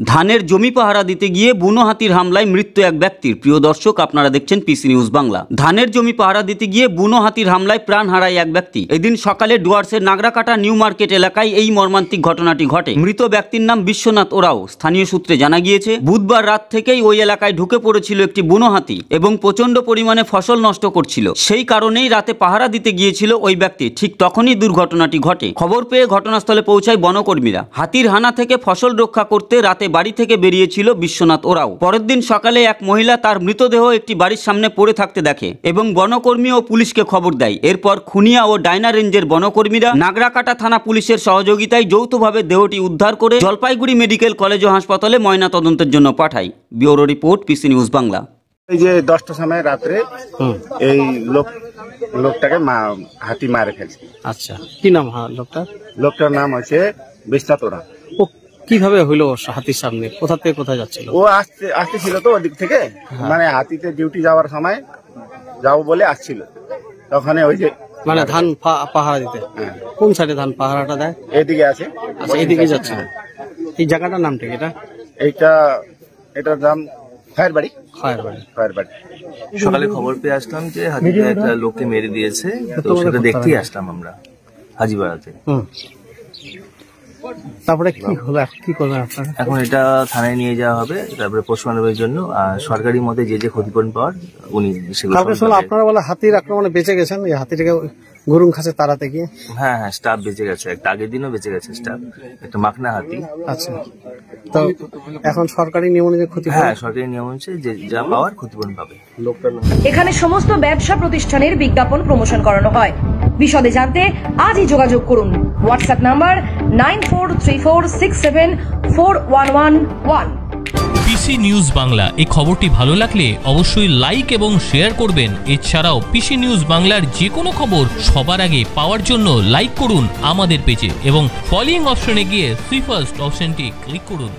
ধানের জমি পাহারা দিতে গিয়ে বুনো হাতির হামলায় মৃত্যু এক ব্যক্তির। প্রিয় দর্শক, আপনারা দেখছেন পিসি নিউজ বাংলা। ধানের জমি পাহারা দিতে গিয়ে বুনো হাতির হামলায় প্রাণ হারায় এক ব্যক্তি। এদিন সকালে ডুয়ার্সের নাগরাকাটা নিউ মার্কেট এলাকায় এই মর্মান্তিক ঘটনাটি ঘটে। মৃত ব্যক্তির নাম বিশ্বনাথ ওরাও। স্থানীয় সূত্রে জানা গিয়েছে, বুধবার রাত থেকেই ওই এলাকায় ঢুকে পড়েছিল একটি বুনো হাতি এবং প্রচন্ড পরিমাণে ফসল নষ্ট করছিল। সেই কারণেই রাতে পাহারা দিতে গিয়েছিল ওই ব্যক্তি। ঠিক তখনই দুর্ঘটনাটি ঘটে। খবর পেয়ে ঘটনাস্থলে পৌঁছায় বনকর্মীরা। হাতির হানা থেকে ফসল রক্ষা করতে রাতে বাড়ি থেকে বেরিয়েছিল বিশ্বনাথ ওরাও। পরের দিন সকালে এক মহিলা তার মৃতদেহ একটি বাড়ির সামনে পড়ে থাকতে দেখে এবং বনকর্মী ও পুলিশকে খবর দেয়। এরপর খুনিয়া ও ডাইনা রেঞ্জের বনকর্মীরা নাগরাকাটা থানা পুলিশের সহযোগিতায় যৌথভাবে দেহটি উদ্ধার করে জলপাইগুড়ি মেডিকেল কলেজ ও হাসপাতালে ময়নাতদন্তের জন্য পাঠায়। Bureau report, PC news Bangla. এই যে 10টার সময় রাত্রে এই লোকটাকে হাতি মারে ফেলছে। আচ্ছা, কি নাম লোকটার নাম হচ্ছে বিশ্বনাথ ওরাও। ও কিভাবে হইলো হাতির সামনে? কোথা থেকে কোথায় যাচ্ছিল? ও আসতেছিল তো ওদিক থেকে, মানে হাতিতে ডিউটি যাওয়ার সময় যাবো বলে আসছিল। তখন ওই যে মানে ধান পাহারা দিতে। কোন সাইডে ধান পাহারাটা দেয়? এইদিকে আছে। আচ্ছা, এইদিকে যাচ্ছে। এই জায়গাটার নামটা কি? এটার নাম খয়েরবাড়ি। সকালে খবর পেয়ে আসলাম যে হাতিতে একটা লোককে মেরে দিয়েছে, তো সেটা দেখতেই আসলাম আমরা হাজিবাড়াতে। তারপরে কি হলো, কি করবেন আপনারা? এখন এটা থানায় নিয়ে যাওয়া হবে, তারপরে পোস্টমর্টমের জন্য। আর সরকারি মতে যে ক্ষতিপূরণ পাওয়ার উনি সেগুলো। আপনারা বলে হাতির আক্রমণে বেঁচে গেছেন, এই হাতিটাকে গরুং খাসে তাড়াতে গিয়ে। হ্যাঁ, স্টাফ বেঁচে গেছে, একটা আগের দিনও বেঁচে গেছে স্টাফ, একটা মাখনা হাতি। আচ্ছা, তো এখন সরকারি নিয়ম অনুযায়ী ক্ষতিপূরণ? হ্যাঁ, সরকারি নিয়ম অনুযায়ী যে যা পাওয়ার ক্ষতিপূরণ পাবে। এখানে সমস্ত ব্যবসা প্রতিষ্ঠানের বিজ্ঞাপন প্রমোশন করানো হয়। বিশদে জানতে আজই যোগাযোগ করুন। WhatsApp number 9434674111। PC news Bangla এই খবরটি ভালো লাগলে অবশ্যই লাইক এবং শেয়ার করবেন। এছাড়াও পিসি নিউজ বাংলার যে কোনো খবর সবার আগে পাওয়ার জন্য লাইক করুন আমাদের পেজে এবং ফলোইং অপশনে গিয়ে সুই ফার্স্ট অপশনটি ক্লিক করুন।